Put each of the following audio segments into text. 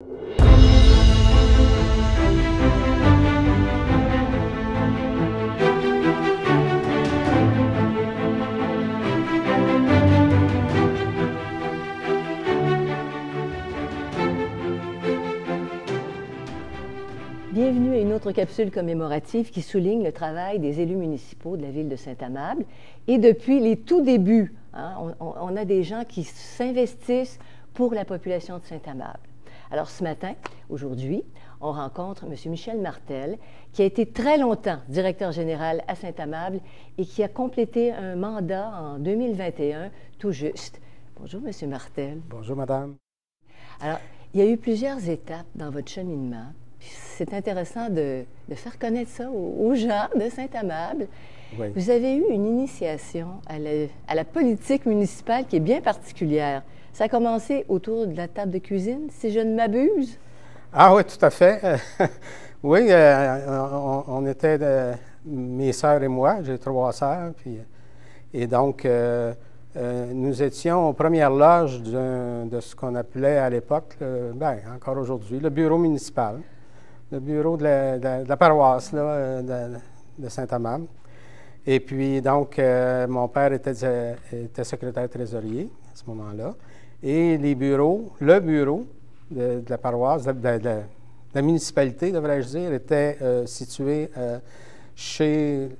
Bienvenue à une autre capsule commémorative qui souligne le travail des élus municipaux de la ville de Saint-Amable. Et depuis les tout débuts, on a des gens qui s'investissent pour la population de Saint-Amable. Alors ce matin, aujourd'hui, on rencontre M. Michel Martel, qui a été très longtemps directeur général à Saint-Amable et qui a complété un mandat en 2021, tout juste. Bonjour, M. Martel. Bonjour, madame. Alors, il y a eu plusieurs étapes dans votre cheminement. C'est intéressant de faire connaître ça aux gens de Saint-Amable. Oui. Vous avez eu une initiation à la politique municipale qui est bien particulière. Ça a commencé autour de la table de cuisine, si je ne m'abuse. Ah oui, tout à fait. Oui, on était, mes sœurs et moi, j'ai 3 sœurs, et donc nous étions aux premières loges de ce qu'on appelait à l'époque, encore aujourd'hui, le bureau municipal. Le bureau de la paroisse là, de Saint-Amable. Et puis, donc, mon père était secrétaire trésorier à ce moment-là. Et le bureau de la paroisse, de la municipalité, devrais-je dire, était situé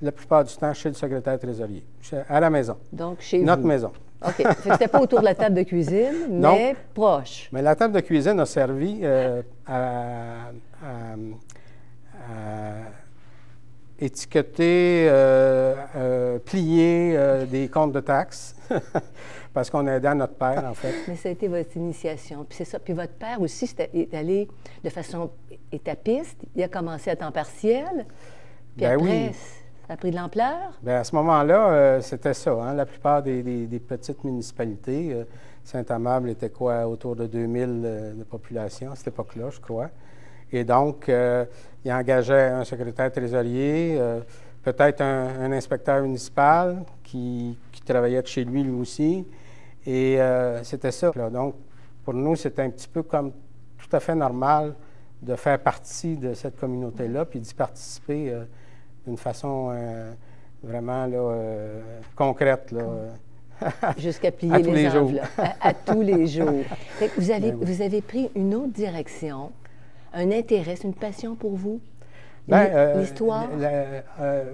la plupart du temps, chez le secrétaire trésorier, à la maison. Donc, chez Notre vous. maison. OK. C'était pas autour de la table de cuisine, mais proche. Mais la table de cuisine a servi à étiqueter, plier des comptes de taxes, parce qu'on aidait notre père, en fait. Mais ça a été votre initiation. Puis c'est ça. Puis votre père aussi est allé de façon étapiste. Il a commencé à temps partiel. Puis Ben après, oui. ça a pris de l'ampleur. Bien, à ce moment-là, c'était ça. Hein? La plupart des petites municipalités, Saint-Amable était quoi, autour de 2000 de population à cette époque-là, je crois. Et donc, il engageait un secrétaire trésorier, peut-être un inspecteur municipal qui travaillait de chez lui aussi. Et c'était ça. Là. Donc, pour nous, c'était un petit peu comme tout à fait normal de faire partie de cette communauté-là, puis d'y participer d'une façon vraiment là, concrète. Là, jusqu'à plier les enveloppes. À tous les jours. Fait que vous avez pris une autre direction, un intérêt, une passion pour vous? L'histoire?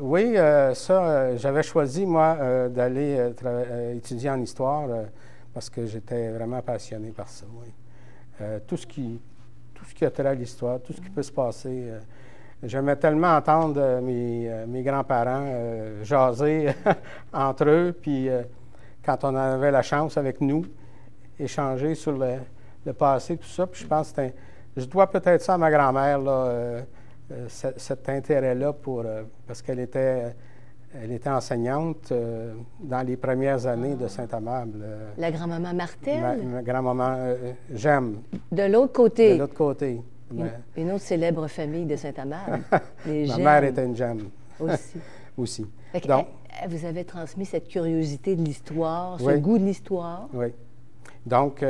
Oui, ça, j'avais choisi, moi, d'aller étudier en histoire parce que j'étais vraiment passionné par ça, oui. Tout ce qui a trait à l'histoire, tout ce qui peut se passer. J'aimais tellement entendre mes grands-parents jaser entre eux, puis quand on avait la chance avec nous, échanger sur le passé, tout ça. Puis je pense que je dois peut-être ça à ma grand-mère, là, cet intérêt-là, parce qu'elle était enseignante dans les premières années de Saint-Amable. La grand-maman Martel? Ma grand-maman J'aime. De l'autre côté? De l'autre côté. Une autre célèbre famille de Saint-Amable. Ma mère était une J'aime. Aussi. Aussi. Donc, vous avez transmis cette curiosité de l'histoire, ce oui. goût de l'histoire? Oui. Donc,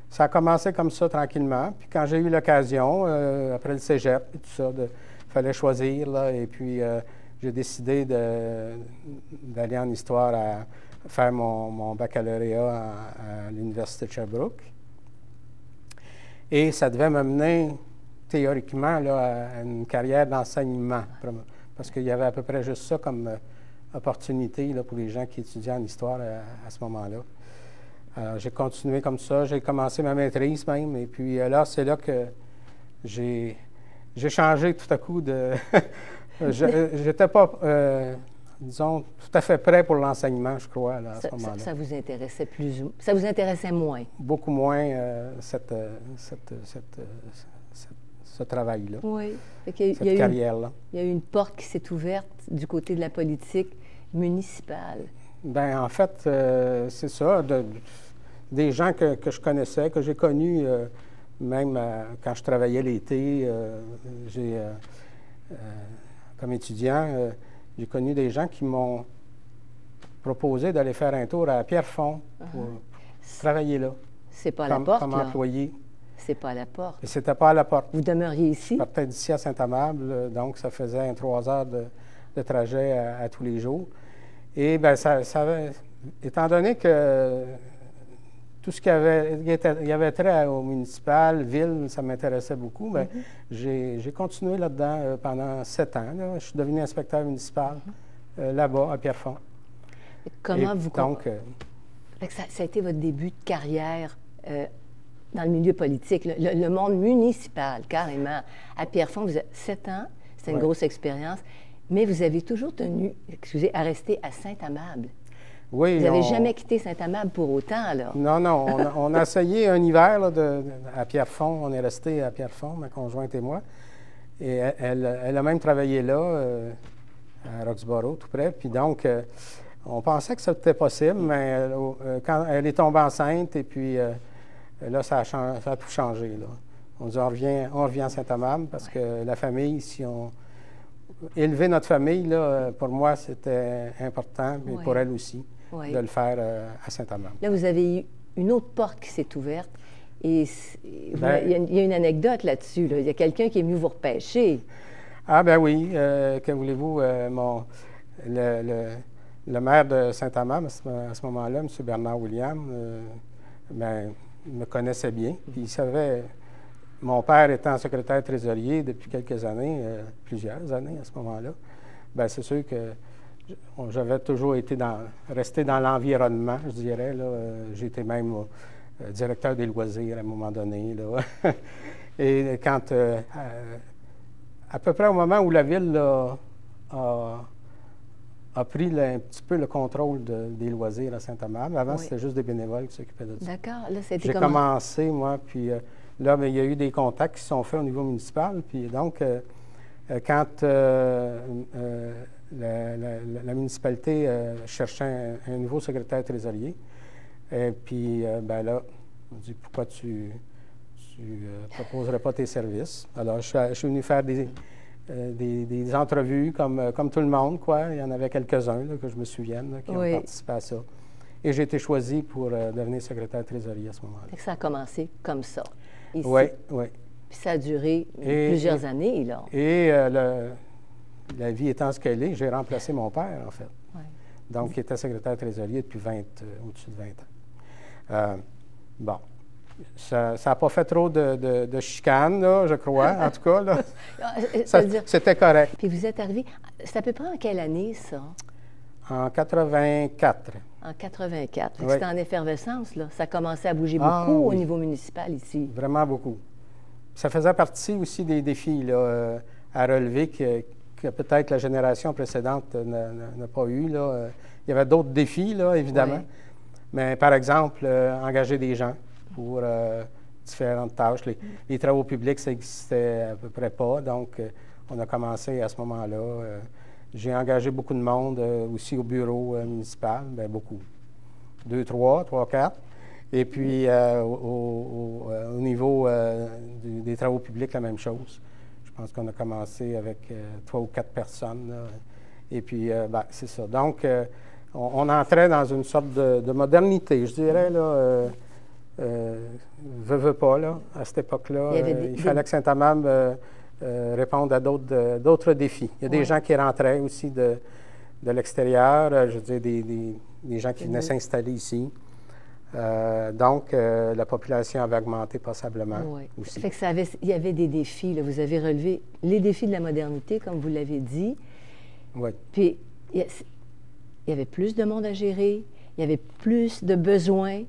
ça a commencé comme ça, tranquillement. Puis quand j'ai eu l'occasion, après le cégep et tout ça, il fallait choisir, là, et puis j'ai décidé d'aller en histoire à faire mon baccalauréat à l'Université de Sherbrooke. Et ça devait me mener, théoriquement, là, à une carrière d'enseignement, parce qu'il y avait à peu près juste ça comme opportunité là, pour les gens qui étudiaient en histoire à ce moment-là. Alors, j'ai continué comme ça, j'ai commencé ma maîtrise même, et puis là, c'est là que j'ai changé tout à coup de... J'étais pas, disons, tout à fait prêt pour l'enseignement, je crois, là, à ce moment-là. Ça vous intéressait ça vous intéressait moins? Beaucoup moins, ce travail-là. Oui. Cette carrière-là. Il y a eu une porte qui s'est ouverte du côté de la politique municipale. Bien, en fait, c'est ça. Des gens que je connaissais, que j'ai connus, même quand je travaillais l'été, comme étudiant, j'ai connu des gens qui m'ont proposé d'aller faire un tour à Pierrefonds pour travailler là. C'est pas à la porte, comme employé. c'est pas à la porte. Et c'était pas à la porte. Vous demeuriez ici? Je partais d'ici à Saint-Amable, donc ça faisait 3 heures de trajet à tous les jours. Et bien, étant donné que tout ce il y avait trait au municipal, ville, ça m'intéressait beaucoup, bien, j'ai continué là-dedans pendant 7 ans. Là. Je suis devenu inspecteur municipal là-bas, à Pierrefonds. Comment vous... Donc, ça a été votre début de carrière dans le milieu politique, le monde municipal, carrément. À Pierrefonds, vous avez 7 ans, c'était une grosse expérience, mais vous avez toujours tenu, à rester à Saint-Amable. Oui. Vous n'avez jamais quitté Saint-Amable pour autant, là? Non, non. On a essayé un hiver là, à Pierrefonds. On est resté à Pierrefonds, ma conjointe et moi. Et elle a même travaillé là, à Roxborough, tout près. Puis donc, on pensait que c'était possible, mais quand elle est tombée enceinte, et puis là, ça a tout changé. Là. On dit, on revient à Saint-Amable parce que la famille, élever notre famille, là, pour moi, c'était important, mais pour elle aussi, de le faire à Saint-Amable. Là, vous avez eu une autre porte qui s'est ouverte. Et il y a une anecdote là-dessus. Là. Il y a quelqu'un qui est venu vous repêcher. Ah, ben oui. Que voulez-vous? Le maire de Saint-Amable, à ce moment-là, M. Bernard William, il me connaissait bien. Puis il savait, mon père étant secrétaire trésorier depuis quelques années, plusieurs années à ce moment-là, bien, c'est sûr que j'avais toujours resté dans l'environnement, je dirais. J'étais même directeur des loisirs à un moment donné. Là. Et quand, à peu près au moment où la ville là, a pris un petit peu le contrôle des loisirs à Saint-Amable. Avant, c'était juste des bénévoles qui s'occupaient de ça. D'accord. Là, c'était J'ai commencé, moi, puis là, bien, il y a eu des contacts qui se sont faits au niveau municipal. Puis donc, quand la municipalité cherchait un nouveau secrétaire trésorier, et puis, ben là, on dit, pourquoi tu proposerais pas tes services? Alors, je suis venu faire des entrevues comme tout le monde, quoi. Il y en avait quelques-uns, là, que je me souvienne, là, qui ont participé à ça. Et j'ai été choisi pour devenir secrétaire trésorier à ce moment-là. Ça a commencé comme ça, ici. Oui, oui. Puis ça a duré plusieurs années, là. Et la vie étant ce qu'elle est, j'ai remplacé mon père, en fait. Oui. Donc, il était secrétaire trésorier depuis au-dessus de 20 ans. Bon. Ça n'a pas fait trop de chicanes, là, je crois, en tout cas. Là. C'était correct. Puis vous êtes arrivé, c'est à peu près en quelle année, ça? En 84. En 84. Oui. C'était en effervescence, là. Ça commençait à bouger beaucoup au niveau municipal ici. Vraiment beaucoup. Ça faisait partie aussi des défis là, à relever que peut-être la génération précédente n'a pas eu. Là. Il y avait d'autres défis, là, évidemment. Oui. Mais par exemple, engager des gens pour différentes tâches. Les travaux publics, ça n'existait à peu près pas. Donc, on a commencé à ce moment-là. J'ai engagé beaucoup de monde aussi au bureau municipal, bien beaucoup. 2, 3, 4. Et puis, au niveau des travaux publics, la même chose. Je pense qu'on a commencé avec 3 ou 4 personnes. Là. Et puis, c'est ça. Donc, on entrait dans une sorte de modernité, je dirais, là. Veut pas, là, à cette époque-là. Il fallait que Saint-Amable réponde à d'autres défis. Il y a des gens qui rentraient aussi de l'extérieur, je veux dire, des gens qui venaient s'installer ici. Donc, la population avait augmenté passablement aussi. Fait que il y avait des défis. Là. Vous avez relevé les défis de la modernité, comme vous l'avez dit. Oui. Puis, il y avait plus de monde à gérer, il y avait plus de besoins.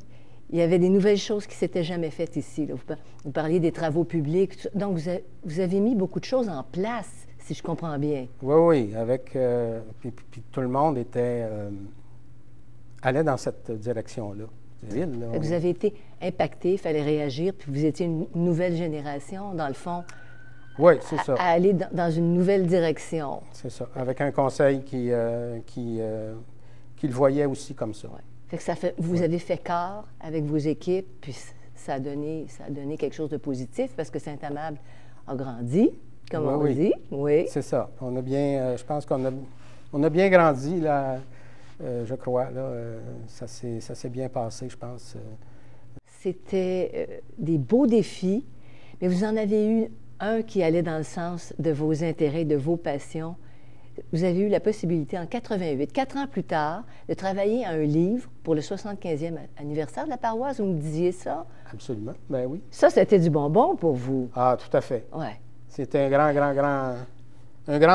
Il y avait des nouvelles choses qui ne s'étaient jamais faites ici. Là. Vous parliez des travaux publics. Donc, vous avez mis beaucoup de choses en place, si je comprends bien. Oui, oui. Puis tout le monde allait dans cette direction-là. Vous avez été impacté, il fallait réagir, puis vous étiez une nouvelle génération, dans le fond. Oui, c'est ça. À aller dans une nouvelle direction. C'est ça. Avec un conseil qui le voyait aussi comme ça. Ouais. Fait que vous avez fait corps avec vos équipes, puis ça a donné quelque chose de positif parce que Saint-Amable a grandi, comme on dit. Oui. C'est ça. On a bien, je pense qu'on a bien grandi, là, je crois. Là, ça s'est bien passé, je pense. C'était des beaux défis, mais vous en avez eu un qui allait dans le sens de vos intérêts, de vos passions. Vous avez eu la possibilité en 88, 4 ans plus tard, de travailler à un livre pour le 75e anniversaire de la paroisse. Vous me disiez ça? Absolument, ben oui. Ça, c'était du bonbon pour vous. Ah, tout à fait. Ouais. C'était un grand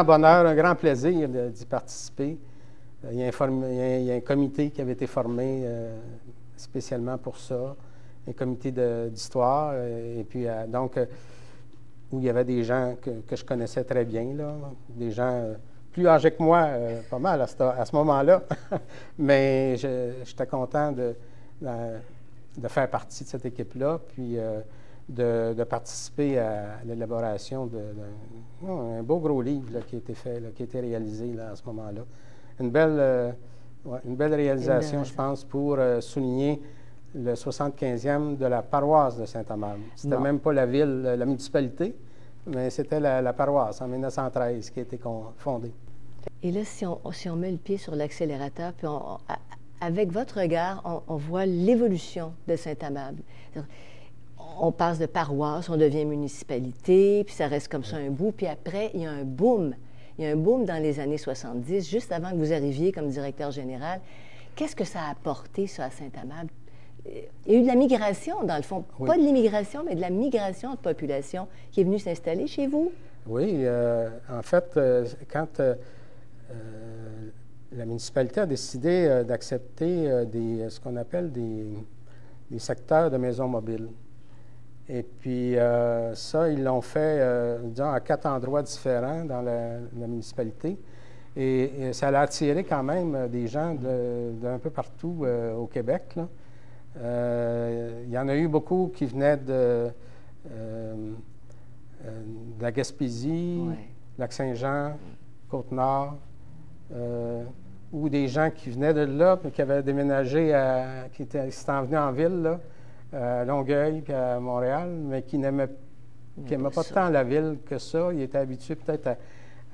bonheur, un grand plaisir d'y participer. Il y a un comité qui avait été formé spécialement pour ça, un comité d'histoire, et puis donc, où il y avait des gens que je connaissais très bien, là, des gens plus âgés que moi, pas mal à ce moment-là, mais j'étais content de faire partie de cette équipe-là, puis de participer à l'élaboration d'un beau gros livre là, qui a été fait, là, qui a été réalisé là, à ce moment-là. Une belle réalisation, je pense, pour souligner le 75e de la paroisse de Saint-Amable. C'était même pas la ville, la municipalité, mais c'était la paroisse en 1913 qui a été fondée. Et là, si on met le pied sur l'accélérateur, puis avec votre regard, on voit l'évolution de Saint-Amable. On passe de paroisse, on devient municipalité, puis ça reste comme ça un bout, puis après, il y a un boom. Il y a un boom dans les années 70, juste avant que vous arriviez comme directeur général. Qu'est-ce que ça a apporté, ça, à Saint-Amable? Il y a eu de la migration, dans le fond. Oui. Pas de l'immigration, mais de la migration de population qui est venue s'installer chez vous. Oui, en fait, quand la municipalité a décidé d'accepter ce qu'on appelle des secteurs de maisons mobiles. Et puis ça, ils l'ont fait, disons, à 4 endroits différents dans la municipalité. Et ça a attiré quand même des gens d'un peu partout au Québec, là. Il y en a eu beaucoup qui venaient de la Gaspésie, ouais. Lac-Saint-Jean, Côte-Nord, ou des gens qui venaient de là, mais qui avaient déménagé, qui étaient venus en ville, là, à Longueuil puis à Montréal, mais qui n'aimaient pas tant la ville que ça. Ils étaient habitués peut-être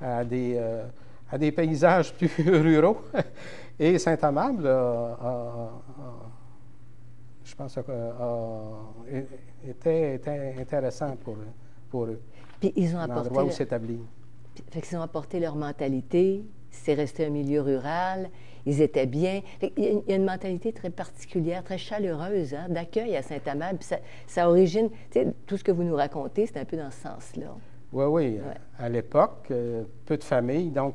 à des paysages plus ruraux. Et Saint-Amable je pense, était intéressant pour eux. Puis ils ont apporté l'endroit où s'établir. Fait qu'ils ont apporté leur mentalité. C'est resté un milieu rural. Ils étaient bien. Il y a une mentalité très particulière, très chaleureuse, hein, d'accueil à Saint-Amable. Puis ça origine, tu sais, tout ce que vous nous racontez, c'est un peu dans ce sens-là. Oui, oui. Ouais. À l'époque, peu de familles, donc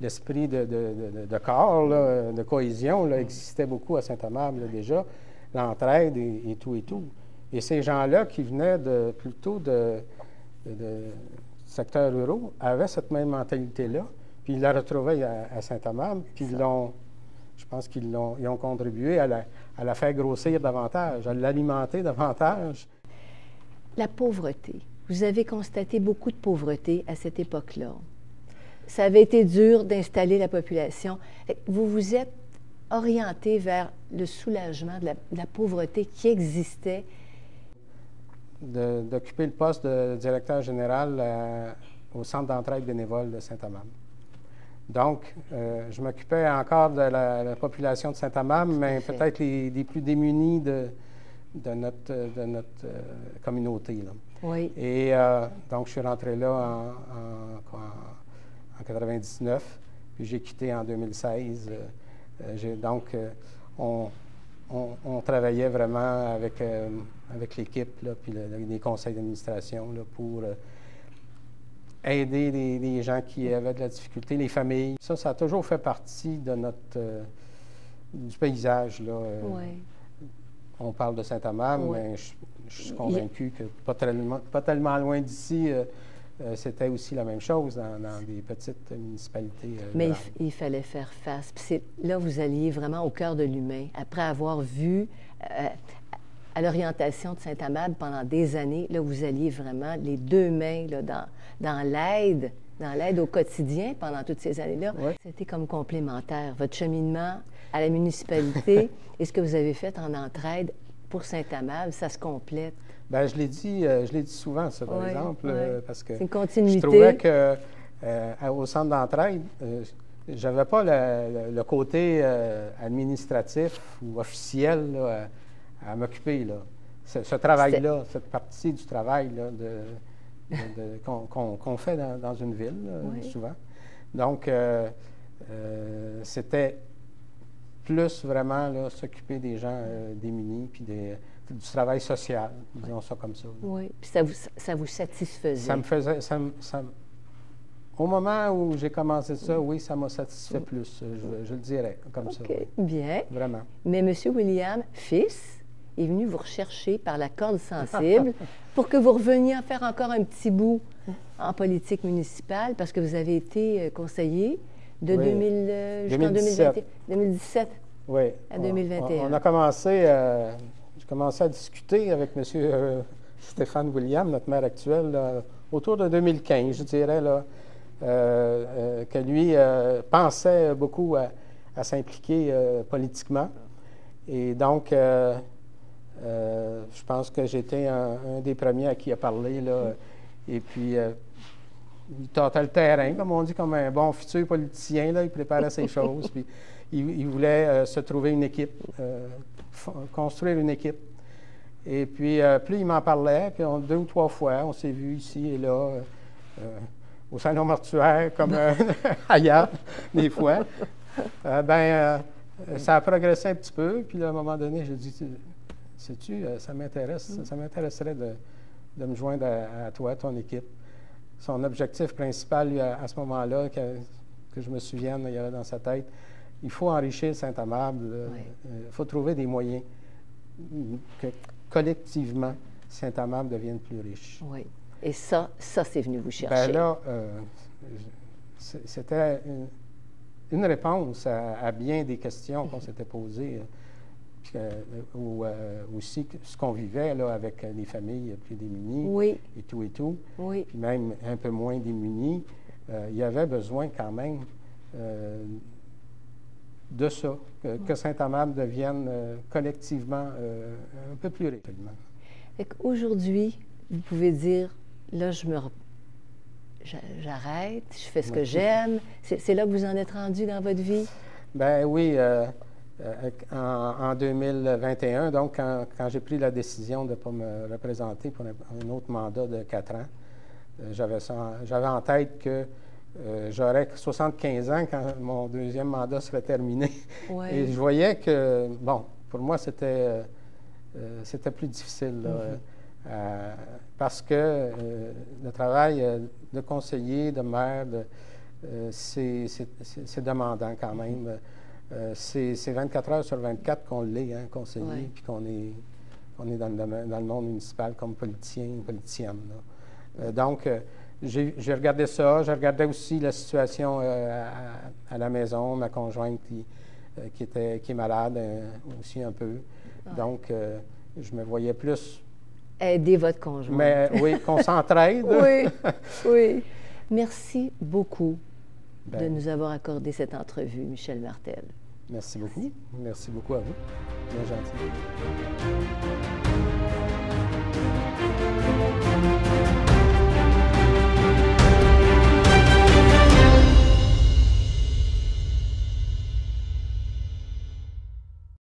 l'esprit de corps, là, de cohésion, là, existait beaucoup à Saint-Amable là, déjà, l'entraide et tout et tout. Et ces gens-là qui venaient plutôt de secteurs ruraux avaient cette même mentalité-là. Puis ils la retrouvaient à Saint-Amable, puis je pense qu'ils ont contribué à la faire grossir davantage, à l'alimenter davantage. La pauvreté. Vous avez constaté beaucoup de pauvreté à cette époque-là. Ça avait été dur d'installer la population. Vous vous êtes orienté vers le soulagement de la pauvreté qui existait. D'occuper le poste de directeur général au Centre d'entraide bénévole de Saint-Amable. Donc, je m'occupais encore de la population de Saint-Amable, mais peut-être les plus démunis de notre communauté, là. Oui. Et donc, je suis rentré là en 99, puis j'ai quitté en 2016. Donc, on travaillait vraiment avec l'équipe, là, puis les conseils d'administration là, pour aider les gens qui avaient de la difficulté, les familles. Ça a toujours fait partie de du paysage, là. Oui. On parle de Saint-Amable, oui. Mais je suis convaincu que pas tellement loin d'ici, c'était aussi la même chose dans des petites municipalités. Mais il fallait faire face. Puis là, vous alliez vraiment au cœur de l'humain. Après avoir vu à l'orientation de Saint-Amable pendant des années, là, vous alliez vraiment les deux mains là, dans l'aide au quotidien pendant toutes ces années-là. Oui. C'était comme complémentaire. Votre cheminement à la municipalité et ce que vous avez fait en entraide pour Saint-Amable, ça se complète. Bien, je l'ai dit souvent, ça, par exemple, parce que c'est une continuité. Je trouvais qu'au centre d'entraide, je n'avais pas le côté administratif ou officiel là, à m'occuper, là. Ce travail-là, cette partie du travail là, qu'on fait dans une ville, souvent. Donc, c'était plus vraiment s'occuper des gens démunis, puis du travail social, disons ça comme ça. Là. Oui, puis ça vous satisfaisait? Ça me faisait... Au moment où j'ai commencé ça, oui, ça m'a satisfait plus, je le dirais, comme ça. Oui. Bien. Vraiment. Mais M. William, fils, est venu vous rechercher par la corde sensible pour que vous reveniez en faire encore un petit bout en politique municipale, parce que vous avez été conseiller de 2017 oui. à 2021. On a commencé, j'ai commencé à discuter avec M. Stéphane William, notre maire actuel, là, autour de 2015, je dirais, là, que lui pensait beaucoup à s'impliquer politiquement. Et donc, je pense que j'étais un des premiers à qui il a parlé, là, et puis il tâtait le terrain, comme on dit, comme un bon futur politicien, là, il préparait ses choses, puis il voulait se trouver une équipe, construire une équipe. Et puis, plus il m'en parlait, puis 2 ou 3 fois, on s'est vus ici et là, au salon mortuaire, comme ailleurs, des fois. Ça a progressé un petit peu, puis là, à un moment donné, j'ai dit, sais-tu, ça m'intéresserait de me joindre à toi, ton équipe. Son objectif principal, lui, à ce moment-là, que je me souvienne, il y avait dans sa tête, il faut enrichir Saint-Amable, il faut trouver des moyens que collectivement, Saint-Amable devienne plus riche. Oui. Et ça c'est venu vous chercher. Bien là, c'était une réponse à bien des questions qu'on s'était posées, ou aussi ce qu'on vivait là, avec les familles plus démunies, et tout. Oui. Puis même un peu moins démunies. Il y avait besoin quand même de ça, que Saint-Amable devienne collectivement un peu plus riche. Aujourd'hui, vous pouvez dire, là, j'arrête, je fais ce que j'aime. C'est là que vous en êtes rendu dans votre vie? Bien oui, en 2021, donc quand j'ai pris la décision de ne pas me représenter pour un autre mandat de 4 ans, j'avais en tête que j'aurais 75 ans quand mon deuxième mandat serait terminé. Ouais. Et je voyais que, bon, pour moi, c'était plus difficile, là, parce que le travail de conseiller, de maire, c'est demandant quand même. C'est 24 heures sur 24 qu'on l'est, hein, conseiller, puis qu'on est dans le monde municipal comme politicien ou politicienne. Donc, j'ai regardé ça. Je regardais aussi la situation à la maison, ma conjointe qui est malade aussi un peu. Donc, je me voyais plus... Aider votre conjoint. Mais oui, qu'on s'entraide. Oui. Merci beaucoup de nous avoir accordé cette entrevue, Michel Martel. Merci beaucoup. Merci beaucoup à vous. Bien gentil.